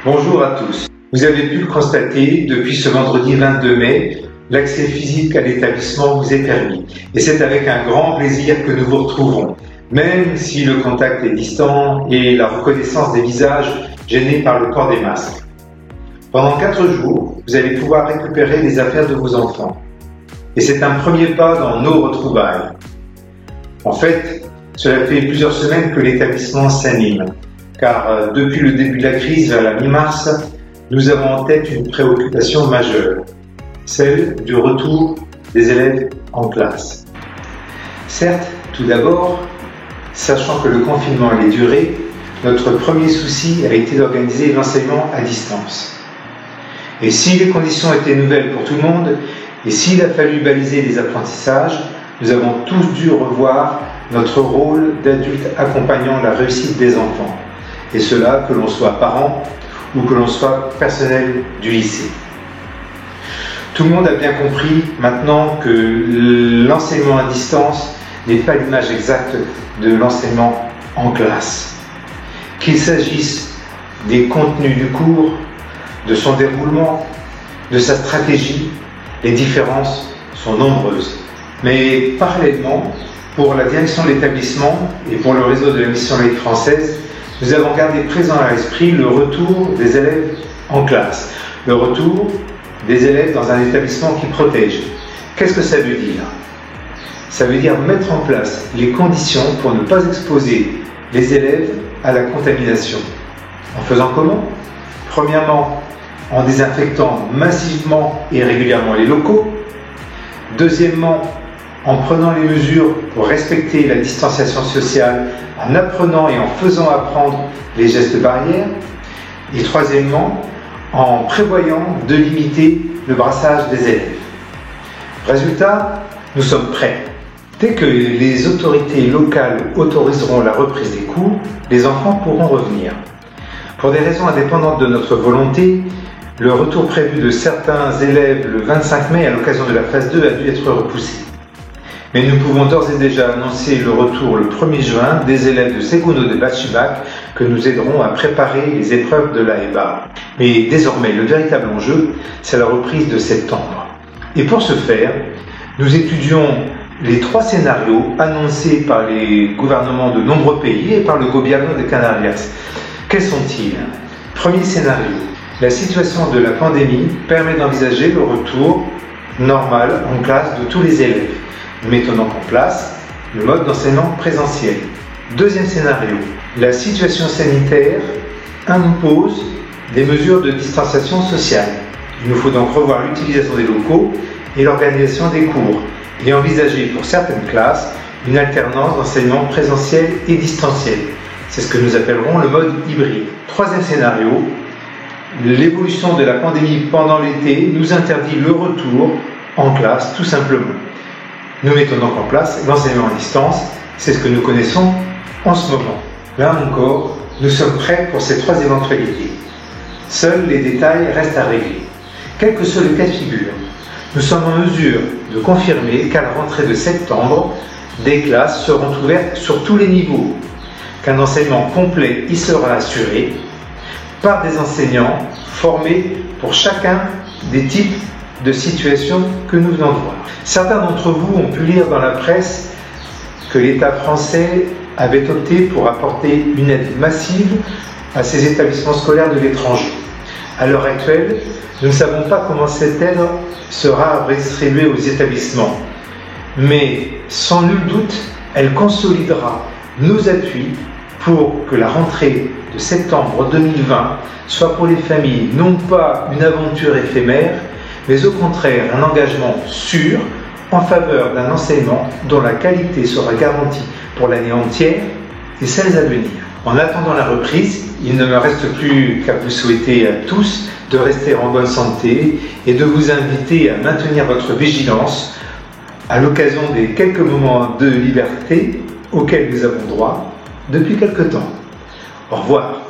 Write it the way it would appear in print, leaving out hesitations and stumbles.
Bonjour à tous. Vous avez pu le constater, depuis ce vendredi 22 mai, l'accès physique à l'établissement vous est permis. Et c'est avec un grand plaisir que nous vous retrouvons, même si le contact est distant et la reconnaissance des visages gênés par le port des masques. Pendant 4 jours, vous allez pouvoir récupérer les affaires de vos enfants. Et c'est un premier pas dans nos retrouvailles. En fait, cela fait plusieurs semaines que l'établissement s'anime, car depuis le début de la crise vers la mi-mars, nous avons en tête une préoccupation majeure, celle du retour des élèves en classe. Certes, tout d'abord, sachant que le confinement allait durer, notre premier souci a été d'organiser l'enseignement à distance. Et si les conditions étaient nouvelles pour tout le monde, et s'il a fallu baliser les apprentissages, nous avons tous dû revoir notre rôle d'adulte accompagnant la réussite des enfants. Et cela, que l'on soit parent ou que l'on soit personnel du lycée. Tout le monde a bien compris maintenant que l'enseignement à distance n'est pas l'image exacte de l'enseignement en classe. Qu'il s'agisse des contenus du cours, de son déroulement, de sa stratégie, les différences sont nombreuses. Mais parallèlement, pour la direction de l'établissement et pour le réseau de la mission laïque française, nous avons gardé présent à l'esprit le retour des élèves en classe, le retour des élèves dans un établissement qui protège. Qu'est-ce que ça veut dire? Ça veut dire mettre en place les conditions pour ne pas exposer les élèves à la contamination. En faisant comment? Premièrement, en désinfectant massivement et régulièrement les locaux. Deuxièmement, en prenant les mesures pour respecter la distanciation sociale, en apprenant et en faisant apprendre les gestes barrières. Et troisièmement, en prévoyant de limiter le brassage des élèves. Résultat, nous sommes prêts. Dès que les autorités locales autoriseront la reprise des cours, les enfants pourront revenir. Pour des raisons indépendantes de notre volonté, le retour prévu de certains élèves le 25 mai à l'occasion de la phase 2 a dû être repoussé. Mais nous pouvons d'ores et déjà annoncer le retour le 1er juin des élèves de Segundo de Bachibac que nous aiderons à préparer les épreuves de la EBA. Mais désormais, le véritable enjeu, c'est la reprise de septembre. Et pour ce faire, nous étudions les 3 scénarios annoncés par les gouvernements de nombreux pays et par le gouvernement des Canarias. Quels sont-ils? Premier scénario. La situation de la pandémie permet d'envisager le retour normal en classe de tous les élèves. Nous mettons donc en place le mode d'enseignement présentiel. Deuxième scénario. La situation sanitaire impose des mesures de distanciation sociale. Il nous faut donc revoir l'utilisation des locaux et l'organisation des cours et envisager pour certaines classes une alternance d'enseignement présentiel et distanciel. C'est ce que nous appellerons le mode hybride. Troisième scénario. L'évolution de la pandémie pendant l'été nous interdit le retour en classe tout simplement. Nous mettons donc en place l'enseignement à distance, c'est ce que nous connaissons en ce moment. Là encore, nous sommes prêts pour ces 3 éventualités. Seuls les détails restent à régler. Quel que soit le cas de figure, nous sommes en mesure de confirmer qu'à la rentrée de septembre, des classes seront ouvertes sur tous les niveaux, qu'un enseignement complet y sera assuré par des enseignants formés pour chacun des types de situations que nous venons de voir. Certains d'entre vous ont pu lire dans la presse que l'État français avait opté pour apporter une aide massive à ces établissements scolaires de l'étranger. À l'heure actuelle, nous ne savons pas comment cette aide sera redistribuée aux établissements, mais sans nul doute, elle consolidera nos appuis pour que la rentrée de septembre 2020 soit pour les familles non pas une aventure éphémère, mais au contraire un engagement sûr en faveur d'un enseignement dont la qualité sera garantie pour l'année entière et celles à venir. En attendant la reprise, il ne me reste plus qu'à vous souhaiter à tous de rester en bonne santé et de vous inviter à maintenir votre vigilance à l'occasion des quelques moments de liberté auxquels nous avons droit depuis quelque temps. Au revoir.